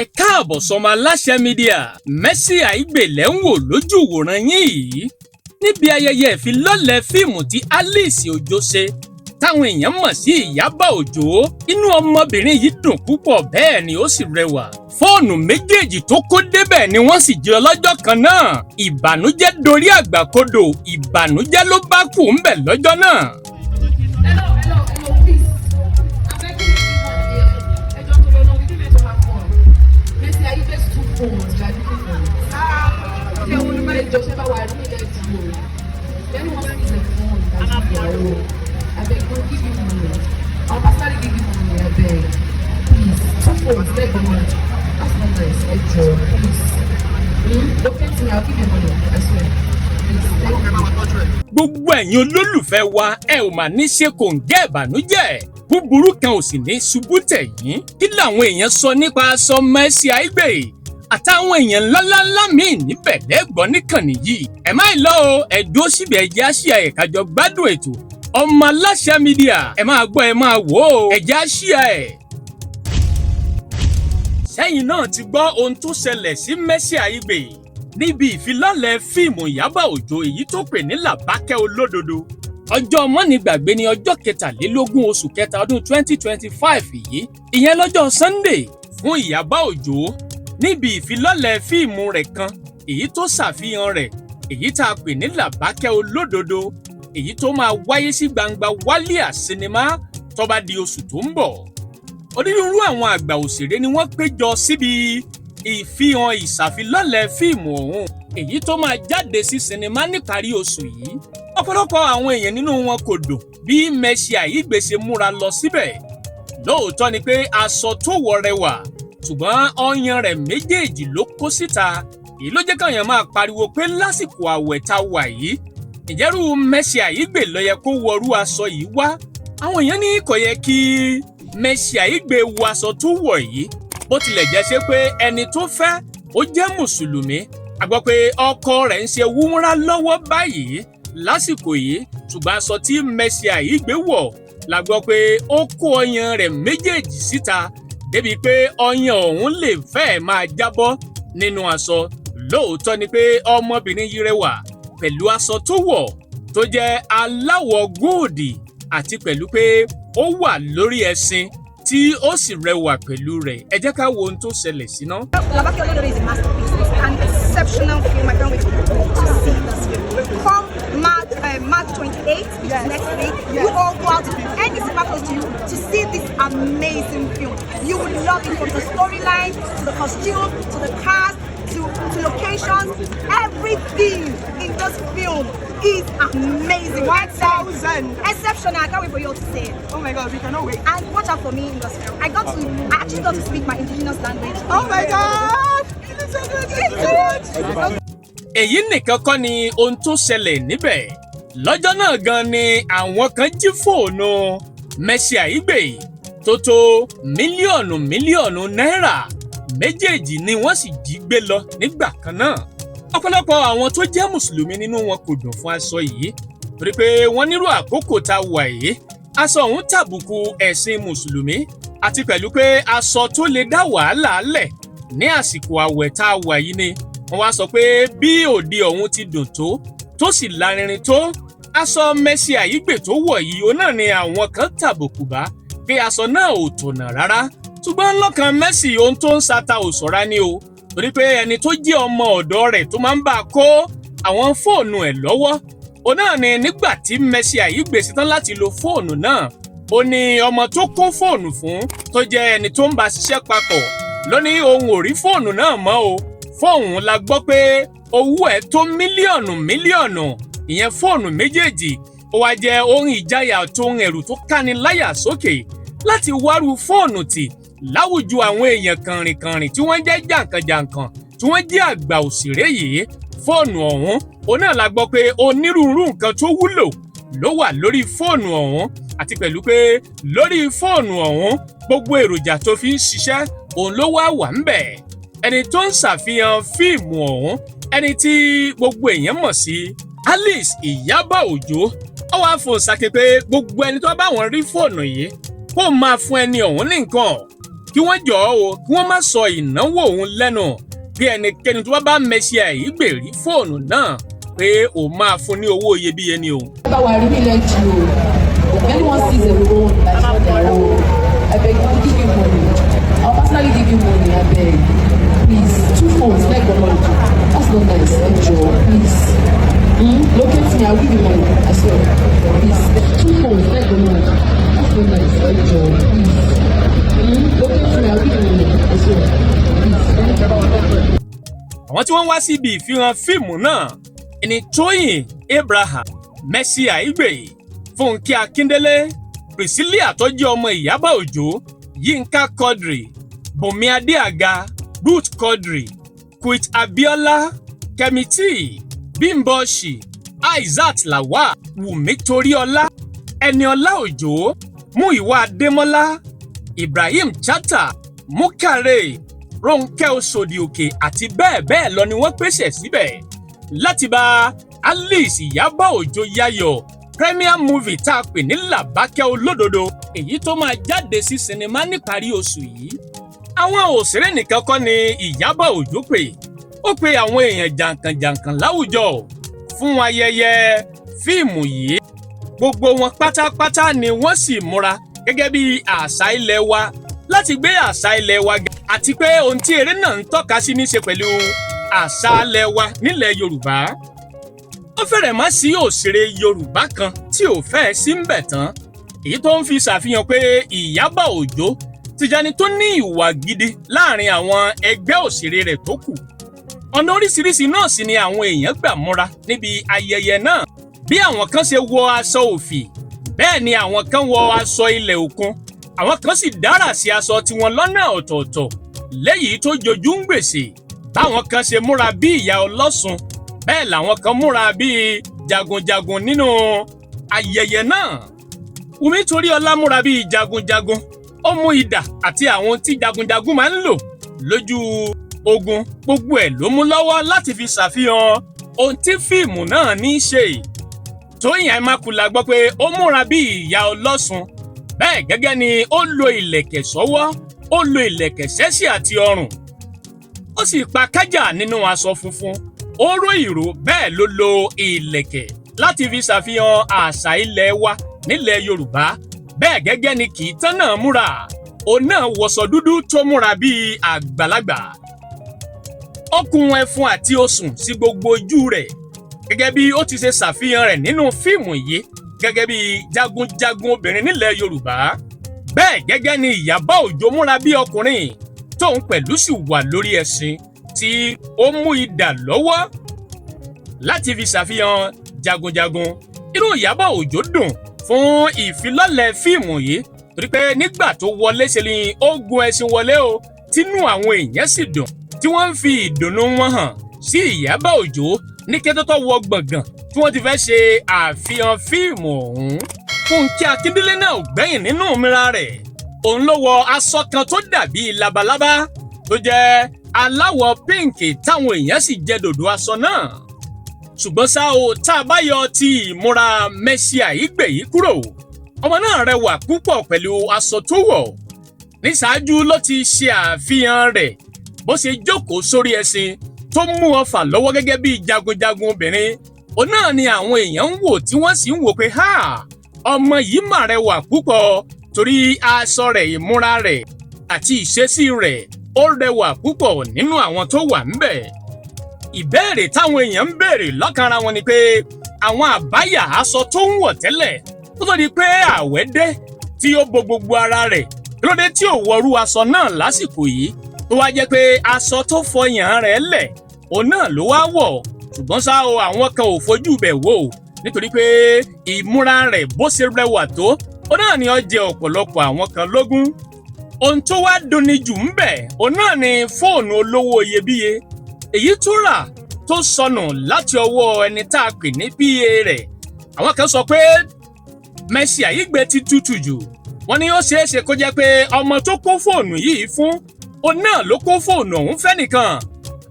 Ẹ káàbọ̀ sọ́mọ Aláṣẹ Media. Mercy Aigbe lẹ́ ń wò lójú ìwòran yín yìí. Níbi ayẹyẹ ìfilọ́lẹ̀ fíìmù tí Alice Òjó ṣe, táwọn èèyàn mọ̀ sí Ìyábọ̀ Òjó, inú ọmọbìnrin yìí dùn púpọ̀ bẹ́ẹ̀ ni ó sì rẹwà. Fóònù méjèèjì tó kó débẹ̀ ni wọ́n sì jẹ́ ọlọ́jọ́ kan náà. Ìbànújẹ́ dorí àgbàkodò, ìbànújẹ́ ló bá kù ń bẹ̀ lọ́jọ́ náà. Gbogbo ẹ̀yin olólùfẹ́ wa ẹ ò mà ní ṣe kòǹgẹ́ ìbànújẹ́, búburú kan ò sì ní ṣubú tẹ̀yìn. Kí làwọn èèyàn sọ nípa aṣọ Mercy Aigbe àtàwọn èèyàn ńláńlá míì níbẹ̀ lẹ́gbọ́n níkànnì yìí. Ẹ má lọ o, ẹ dúró síbi ẹ̀jẹ̀ àṣìá ẹ̀ kájọ gbádùn ètò Ọmọ Aláṣẹ Media. Ẹ máa gbọ́ ẹ máa wò ó, ẹ̀jẹ̀ àṣìá ẹ̀. Sẹ́yìn náà ti gbọ́ ohun tó ṣẹlẹ̀ sí Mercy Aigbe níbi ìfilọ́lẹ̀ fíìmù Ìyábọ̀ Òjó èyí tó pè ní Làbákẹ́ Olódodo. Ọjọ́ mọ́nìgbàgbé ní ọjọ́ 23 oṣù kẹta ọdún 2025 yìí, ìyẹn lọ́jọ́ Sunday fún Ìyábọ̀ Òjó níbi ìfilọ́lẹ̀ fíìmù rẹ̀ kan èyí tó ṣàfihàn rẹ̀ èyí tá a pè ní Làbákẹ́ Olódodo, èyí tó máa wáyé sí gbangba Wálíà sinimá tó bá di oṣù tó ń bọ̀. Onírúurú àwọn àgbà òṣèré ni wọ́n péjọ síbi ìfihàn ìṣàfilọ́lẹ̀ fíìmù ọ̀hún èyí tó máa jáde sí sinimá níparí oṣù yìí. Ọ̀pọ̀lọpọ̀ àwọn èèyàn nínú wọn kò dùn bí Mercy Aigbe ṣe múra lọ síbẹ̀. Lóòótọ́ ni pé aṣọ tó wọ̀ rẹwà, ṣùgbọ́n ọyàn rẹ̀ méjèèjì ló kó síta. Èyí ló jẹ́ káwọn máa pariwo pé lásìkò àwẹ̀ tá wà yìí, ìjẹ́rú Mercy Aigbe ló yẹ kó wọrú aṣọ yìí wá. Àwọn èèyàn ní kò yẹ kí Mercy Aigbe wọ aṣọ tó wọ̀ yìí, bó tilẹ̀ jẹ́ ṣe pé ẹni tó fẹ́ ó jẹ́ mùsùlùmí. A gbọ́ pé ọkọ rẹ̀ ń ṣe wúmúrà lọ́wọ́ báyìí lásìkò yìí, ṣùgbọ́n aṣọ tí Mercy Aigbe wọ̀ la gbọ́ pé ó kó ọyàn rẹ̀ méjèèjì síta débi pé ọyàn ọ̀hún lè fẹ́ẹ̀ máa jábọ́ nínú aṣọ. Lóòótọ́ ni pé ọmọbìnrin yìí rẹwà pẹ̀lú aṣọ tó wọ̀ tó jẹ́ aláwọ̀ góòdì àti pẹ̀lú pé ó wà lórí ẹṣin tí ó sì rẹwà pẹ̀lú rẹ̀. Ẹ jẹ́ ká wo ohun tó ṣẹlẹ̀ síná. Làbákẹ́ Olódodo is a masterpiece. It's an exceptional film. I can't wait to see this film. Come March 28th, which is next week, you all go out to any cinema close to you to see this amazing film. You will love it, from the storyline to the costume to the cast to locations. Everything in this film is amazing. 1,000. Exceptional. I can't wait for you all to see it. Oh my God, we cannot wait. And watch out for me in this film. I actually got to speak my indigenous language. Oh my God! It's so good. It's so good. Èyí nìkan kọ́ ni ohun tó ṣẹlẹ̀ níbẹ̀. Lọ́jọ́ náà gan ni àwọn kan jí fóònù Mercy Aigbe tó tó mílíọ̀nù náírà. Méjèèjì ni wọ́n sì jí gbé lọ nígbà kan náà. Ọ̀pọ̀lọpọ̀ àwọn tó jẹ́ mùsùlùmí nínú wọn kò dùn fún aṣọ yìí torí pé wọ́n nírú àkókò tá wà yìí. Aṣọ ọ̀hún tàbùkù ẹ̀sìn mùsùlùmí àti pẹ̀lú pé aṣọ tó lè dá wàhálà lẹ̀ ní àsìkò àwẹ̀ tá wà yìí ni. Wọ́n wá sọ pé bí òde ọ̀hún ti dùn tó sì lárinrin tó, aṣọ Mercy Aigbe tó wọ̀ yìí ó náà ni àwọn kan tàbùkù bá pé aṣọ náà ò tọ̀nà rárá. Ṣùgbọ́n lọ́kàn Mercy ohun tó ń ṣata ò ṣọ́ra ní o, torí pé ẹni tó jẹ́ ọmọ ọ̀dọ̀ rẹ̀ tó máa ń bá a kó àwọn fóònù ẹ̀ lọ́wọ́, ó náà ni nígbà tí Mercy Aigbe ṣetán láti lo fóònù náà, ó ní ọmọ tó kó fóònù fún tó jẹ́ ẹni tó ń bá ṣiṣẹ́ papọ̀ ló ní òun ò rí fóònù náà mọ́ o. Fóònù la gbọ́ pé owó ẹ̀ tó mílíọ̀nù, ìyẹn fóònù méjèèjì. Ó wá jẹ́ ohun ìjáyà tó ń ẹ̀rù tó káni láyà sókè láti wárú fóònù tì láwùjọ àwọn èèyàn kànrìnkànrìn tí wọ́n jẹ́ jàǹkànjàǹkàn tí wọ́n jẹ́ àgbà òṣèré yìí. Fóònù ọ̀hún òun náà la gbọ́ pé onírúurú nǹkan tó wúlò ló wà lórí fóònù ọ̀hún àti pẹ̀lú pé lórí fóònù ọ̀hún gbogbo èròjà tó fi ń ṣiṣẹ́ òun ló wà ńbẹ̀. Ẹni tó ń ṣàfihàn fíìmù ọ̀hún, ẹni tí gbogbo èèyàn mọ̀ sí Alice Ìyábọ̀ Òjó, ó wá fún ṣàkè pé gbogbo ẹni tó bá wọn rí fóònù yìí kó máa fún ẹni ọ̀hún ní nǹkan. kí wọ́n jọ̀ọ́ o kí wọ́n má sọ ìnáwó òun lẹ́nu bí ẹnikẹ́ni tó bá Mercy Aigbe rí fóònù náà pé ó máa fún ní owó iyebíye ni o. Báwa rí mi lẹ́jì o, if anyone sees a phone that's not their own, I beg you give you money. I'll personally give you money, I beg. Please, 2 phones, like the money. That's not nice, Joe, please. Locate me, I'll give you money, I swear. Please, 2 phones, like the money. That's not nice, Joe, please. Locate me, I'll give you money, I swear. Please. Àwọn tí wọ́n wá síbi ìfihàn fíìmù náà ni Tóyìn Abraham, Mercy Aigbe, Fúnkẹ́ Akíndélé, Priscilla tó jẹ́ ọmọ Ìyábọ̀ Òjó, Yínká Quadri, Bùnmi Adéàga, Ruth Quadri, Quit Abiola, Kẹ́mi T, Bímbọ́ Ṣì, Aizat Lawal, Wùmí Toríọlá, Ẹniọlá Òjó, Múyìwá Adémọ́lá, Ibrahim Chatta, Múkàrè, Rónkẹ́ Òṣòdì Òkè àti bẹ́ẹ̀ bẹ́ẹ̀ lọ ni wọ́n pèsè síbẹ̀ láti bá Alice Ìyábọ̀ Òjó yayọ̀ premier movie tá a pè ní Làbákẹ́ Olódodo èyí tó máa jáde sí sinimá níparí oṣù yìí. Àwọn òṣèré nìkan kọ́ ni Ìyábọ̀ Òjó pè, ó pe àwọn èèyàn jàǹkànjàǹkàn láwùjọ fún ayẹyẹ fíìmù yìí. Gbogbo wọn pátápátá ni wọ́n sì múra gẹ́gẹ́ bí àṣà ilẹ̀ wa láti gbé àṣà ilẹ̀ wa ga àti pé ohun tí eré náà ń tọ́ka sí ní ṣe pẹ̀lú àṣà ilẹ̀ wa nílẹ̀ Yorùbá. Ó fẹ́rẹ̀ má sí òṣèré Yorùbá kan tí ò fẹ́ sí ń bẹ̀ tán, èyí tó ń fi ṣàfihàn pé Ìyábọ̀ Òjó ti jẹ́ni tó ní ìwà gidi láàrin àwọn ẹgbẹ́ òṣèré rẹ̀ tó kù. Ọ̀nà oríṣiríṣi náà sì ni àwọn èèyàn gbà múra níbi ayẹyẹ náà. Bí àwọn kan ṣe wọ aṣọ òfì, bẹ́ẹ̀ ni àwọn kan wọ aṣọ ilẹ̀ òkun, àwọn kan sì dára sí aṣọ tiwọn lọ́nà ọ̀tọ̀ọ̀tọ̀ léyìí tó jojú ń gbèsè. Báwọn kan ṣe múra bí ìyá ọlọ́sùn, bẹ́ẹ̀ làwọn kan múra bí jagunjagun nínú ayẹyẹ náà. Wùmí Toríọlá múra bí jagunjagun, ó mú idà àti àwọn tí jagunjagun máa ń lò lójú ogun, gbogbo ẹ̀ ló mú lọ́wọ́ láti fi ṣàfihàn ohun tí fíìmù náà ní í ṣe. Tóyìn Àìmákùlà gbọ́ pé ó múra bí ìyá ọlọ́sùn, bẹ́ẹ̀ gẹ́gẹ́ ni ó lo ìlẹ̀kẹ̀ sọ́wọ́, ó lo ìlẹ̀kẹ̀ sẹ́sẹ̀ àti ọrùn, ó sì pa kájà nínú aṣọ funfun, ó ró ìró, bẹ́ẹ̀ ló lo ìlẹ̀kẹ̀ láti fi ṣàfihàn àṣà ilẹ̀ wa nílẹ̀ Yorùbá. Bẹ́ẹ̀ gẹ́gẹ́ ni kì í tán náà múra, òun náà wọṣọ dúdú tó múra bíi àgbàlagbà. Ó kun ẹfun àti osùn sí gbogbo ojú rẹ̀ gẹ́gẹ́ bí ó ti ṣe ṣàfihàn rẹ̀ nínú fíìmù yìí gẹ́gẹ́ bí jagunjagun obìnrin nílẹ̀ Yorùbá. Bẹ́ẹ̀ gẹ́gẹ́ ni Ìyábọ̀ Òjó múra bí ọkùnrin tóun pẹ̀lú sì wà lórí ẹṣin tí ó mú idà lọ́wọ́ láti fi ṣàfihàn jagunjagun. Inú Ìyábọ̀ Òjó dùn fún ìfilọ́lẹ̀ fíìmù yìí torí pé nígbà tó wọlé ṣe ni ó gun ẹṣin wọlé o, tínú àwọn èèyàn sì dùn tí wọ́n ń fi ìdùnnú wọn hàn sí Ìyábọ̀ Òjó ní kété tó wọ gbọ̀ngàn tí wọ́n ti fẹ́ ṣe àfihàn fíìmù ọ̀hún. Fúnkẹ́ Akíndélé náà ò gbẹ́yìn nínú ìmúra rẹ̀. Òun ló wọ aṣọ kan tó dàbí labalábá tó jẹ́ aláwọ̀ píǹkì táwọn èèyàn sì jẹ dòdò aṣọ náà. Ṣùgbọ́n ṣá o, tá a bá yọ ti ìmúra Mercy Aigbe yìí kúrò, ọmọ náà rẹwà púpọ̀ pẹ̀lú aṣọ tó wọ̀. Ní ṣáájú ló ti ṣe àfihàn rẹ̀ bó ṣe jókòó sórí ẹṣin tó mú ọfà lọ́wọ́ gẹ́gẹ́ bí jagunjagun obìnrin. Òun náà ni àwọn èèyàn ń wò tí wọ́n sì ń wò pé ọmọ yìí mà rẹwà púpọ̀ torí aṣọ rẹ̀, ìmúra rẹ̀ àti ìṣesí rẹ̀ ó rẹwà púpọ̀ nínú àwọn tó wà ńbẹ̀. Ìbéèrè táwọn èèyàn ń béèrè lọ́kàn ara wọn ni pé àwọn àbáyà aṣọ tó ń wọ̀ tẹ́lẹ̀ tó tó di pé àwẹ̀ dé tí ó bo gbogbo ara rẹ̀, kí ló dé tí ò wọrú aṣọ náà lásìkò yìí tó wá jẹ́ pé aṣọ tó fọyàn rẹ̀ lẹ̀ òun náà ló wá wọ̀. Ṣùgbọ́n ṣá o, àwọn kan ò fojú bẹ̀ wò nítorí pé ìmúra rẹ̀ bó ṣe rẹwà tó, òun náà ni ó jẹ ọ̀pọ̀lọpọ̀ àwọn kan lógún. Ohun tó wá dunni jù ń bẹ̀, òun náà ni fóònù olówó iyebíye èyí tó rà tó sọnù láti ọwọ́ ẹni tá a pè ní PA rẹ̀. Àwọn kan sọ pé Mercy Aigbe ti tutù jù, wọ́n ní ó ṣeé ṣe kó jẹ́ pé ọmọ tó kó fóònù yìí fún òun náà ló kó fóònù ọ̀hún fẹ́nìkan.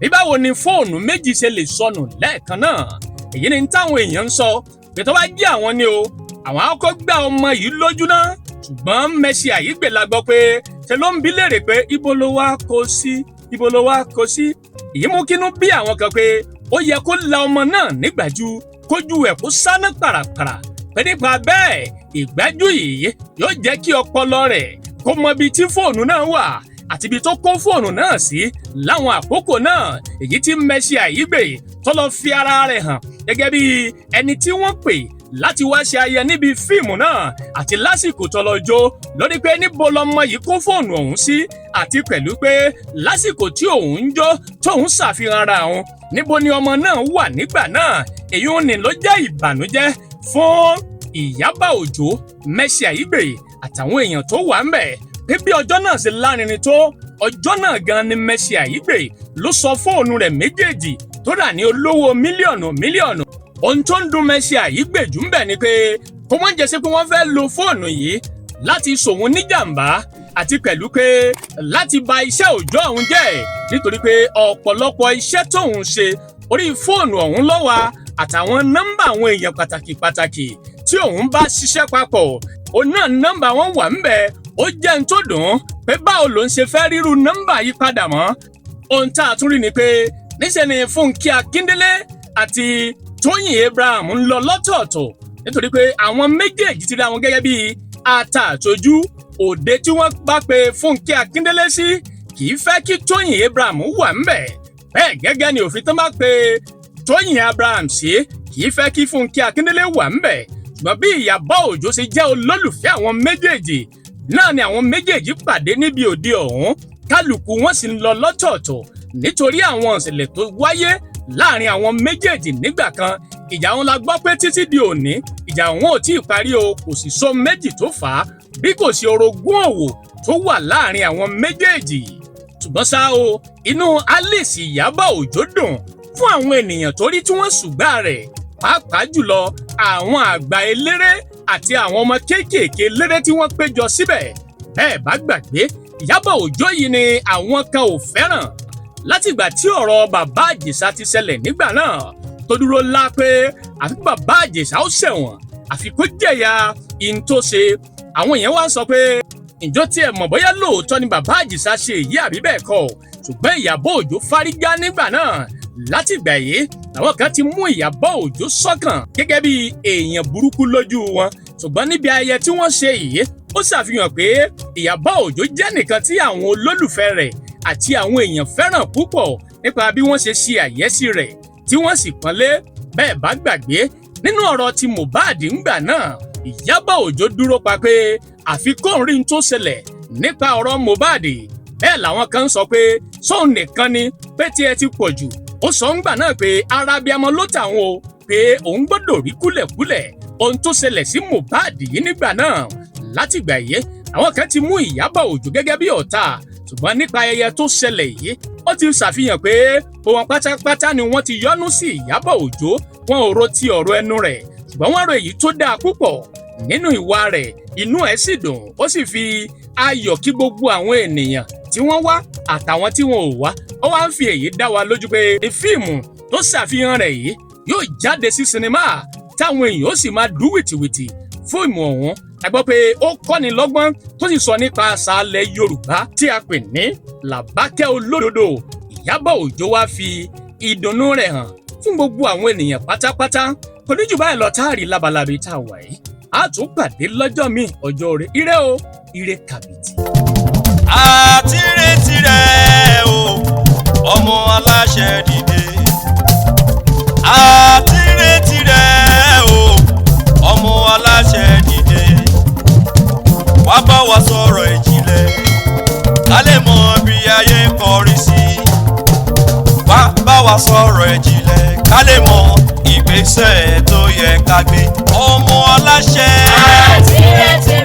Bí báwo ni fóònù méjì ṣe lè sọnù lẹ́ẹ̀kan náà? Èyí ni táwọn èèyàn ń sọ pé tó bá jẹ́ àwọn ni o, àwọn á kọ́ gbá ọmọ yìí lójú náà. Ṣùgbọ́n Mercy Aigbe la gbọ́ pé ṣe ló ń bi léèrè pé ibo ló wá kó sí èyí mú kínú bí àwọn kan pé ó yẹ kó la ọmọ náà nígbàjú kójú ẹ̀ kó sáná pàràpàrà pé nípa bẹ́ẹ̀ ìgbájú yìí yóò jẹ́ kí ọpọlọ rẹ̀ kó mọ ibi tí fóònù náà wà àti ibi tó kó fóònù náà sí láwọn àkókò náà èyí tí Mercy Aigbe tó lọ fi ara rẹ̀ hàn gẹ́gẹ́ bí ẹni tí wọ́n pè láti wá ṣe ayẹyẹ níbi fíìmù náà àti lásìkò tó lọ jó lórí pé níbo lọmọ yìí kó fóònù ọ̀hún sí àti pẹ̀lú pé lásìkò tí òun ń jó tóun ṣàfihàn ara òun níbo ni ọmọ náà wà nígbà náà èyí ò ní ló jẹ́ ìbànújẹ́ fún Ìyábọ̀ Òjó Mercy Aigbe àtàwọn èèyàn tó wà ń bẹ̀ pé bí ọjọ́ náà ṣe lárinrin tó ọjọ́ náà gan ni Mercy Aigbe ló sọ fóònù rẹ̀ méjèèjì tó rà ní olówó mílíọ̀nù ohun tó ń dùn Mercy Aigbe jù ń bẹ̀ ni pé kó wọ́n jẹ́ sí pé wọ́n fẹ́ lo fóònù yìí láti ṣòwò níjàmbá àti pẹ̀lú pé láti ba iṣẹ́ òòjọ́ òun jẹ́ nítorí pé ọ̀pọ̀lọpọ̀ iṣẹ́ tóun ṣe orí fóònù ọ̀hún ló wà àtàwọn nọ́mbà àwọn èèyàn pàtàkì tí òun bá ṣiṣẹ́ papọ̀ òun náà nọ́mbà wọn wà ń bẹ̀ ó jẹ́ ń tó dùn pé báwo ló ń ṣe fẹ́ ríru nọ́mbà yìí padà mọ́ ohun tá a tún rí ni pé níṣẹ́ ni Fúnkẹ́ Akíndélé àti Tóyìn Abraham ń lọ lọ́tọ̀ọ̀tọ̀ nítorí pé àwọn méjèèjì ti rí àwọn gẹ́gẹ́ bí àtàtọ́jú òde tí wọ́n bá pe Fúnkẹ́ Akíndélé sí kì í fẹ́ kí Tóyìn Abraham wà ń bẹ̀ bẹ́ẹ̀ gẹ́gẹ́ ni òfin tán bá pe Tóyìn Abraham sí kì í fẹ́ kí Fúnkẹ́ Akíndélé wà ń bẹ̀ ṣùgbọ́n bí Ìyábọ̀ Òjó ṣe jẹ́ olólùfẹ́ àwọn méjèèjì náà ni àwọn méjèèjì pàdé níbi òde ọ̀hún kálukú wọn sì ń lọ lọ́tọ̀ọ̀tọ̀ nítorí àwọn ìṣẹ̀lẹ̀ tó wáyé láàrin àwọn méjèèjì nígbà kan ìjà wọn la gbọ́ pé títí di òní ìjà wọn ò tí ì parí o kò sì sọ méjì tó fà á bí kò sí orogún òwò tó wà láàrin àwọn méjèèjì ṣùgbọ́n ṣá o inú Alice Ìyábọ̀ Òjó dùn fún àwọn ènìyàn tó rí tí wọ́n ṣùgbà rẹ̀ pàápàá jùlọ àwọn àgbà eléré àti àwọn ọmọ kéékèèké eléré tí wọ́n péjọ síbẹ̀ bẹ́ẹ̀ bá gbàgbé Ìyábọ̀ Òjó yìí ni àwọn kan ò fẹ́ràn látìgbà tí ọ̀rọ̀ bàbá Àjèṣà ti ṣẹlẹ̀ nígbà náà tó dúró lá pé àfi bàbá Àjèṣà ó ṣẹ̀wọ̀n àfi kó jẹ̀yà ihun tó ṣe àwọn èèyàn wá ń sọ pé ǹjọ́ tí ẹ mọ̀ bóyá lóòótọ́ ni bàbá Àjèṣà ṣe èyí àbí bẹ́ẹ̀ kọ́ ṣùgbọ́n Ìyábọ̀ Òjó fárígá nígbà náà látìgbà yìí àwọn kan ti mú Ìyábọ̀ Òjó sọ́kàn gẹ́gẹ́ bí èèyàn burúkú lójú wọn ṣùgbọ́n níbi ayẹyẹ tí wọ́n ṣe yìí ó ṣàfihàn pé Ìyábọ̀ Òjó jẹ́ nìkan tí àwọn olólùfẹ́ rẹ̀ àti àwọn èèyàn fẹ́ràn púpọ̀ nípa bí wọ́n ṣe ṣe àyẹ́sí rẹ̀ tí wọ́n sì pọ́nlé bẹ́ẹ̀ bá gbàgbé nínú ọ̀rọ̀ ti Mohbad ńgbà náà Ìyábọ̀ Òjó dúró pa pé àfi kóun rí n tó ṣẹlẹ̀ nípa ọ̀rọ̀ Mohbad bẹ́ẹ̀ làwọn kan sọ pé sóun nìkan ni pé tí ẹ ti pọ̀ jù ó sọ ńgbà náà pé arábíàmọ́ ló tàwọn o pé òun gbọ́dọ̀ rí kúlẹ̀kúlẹ̀ ohun tó ṣẹlẹ̀ sí Mohbad yìí nígbà náà látìgbà yìí àwọn kan ti mú Ìyábọ̀ Òjó gẹ́gẹ́ bí ọ̀tá ṣùgbọ́n nípa ayẹyẹ tó ṣẹlẹ̀ yìí ó ti ṣàfihàn pé òun pátápátá ni wọ́n ti yọ́nú sí Ìyábọ̀ Òjó wọn ò ro ti ọ̀rọ̀ ẹnu rẹ̀ ṣùgbọ́n wọ́n ro èyí tó dáa púpọ̀ nínú ìwà rẹ̀ inú ẹ̀ sì dùn ó sì fi ayọ̀ kí gbogbo àwọn ènìyàn tí wọ́n wá àtàwọn tí wọn ò wá ó wá ń fi èyí dá wa lójú pé fíìmù tó ṣàfihàn rẹ̀ yìí yóò jáde sí sinimá táwọn èèyàn ó sì máa dú wìtìwìtì fíìmù ọ̀hún a gbọ́ pé ó kọ́ni lọ́gbọ́n tó sì sọ nípa àṣà ilẹ̀ Yorùbá tí a pè ní Làbákẹ́ Olódodo Ìyábọ̀ Òjó wá fi ìdùnnú rẹ̀ hàn fún gbogbo àwọn ènìyàn pátápátá kò ní jù báyìí lọ táàrí labalábí tá a wà yìí a tún pàdé lọ́jọ́ míì ọjọ́ rẹ̀ ire o ire kàbìtì. àtirètí rẹ̀ o ọmọ aláṣẹ dìde àtirètí rẹ̀ o ọmọ aláṣẹ dìde wá bá wa sọ̀rọ̀ ìjìnlẹ̀ ká lè mọ bí ayé ń kọrí sí wá bá wa sọ̀rọ̀ ìjìnlẹ̀ ká lè mọ ìgbésẹ̀ tó yẹ ká gbé ọmọ aláṣẹ. àtirètí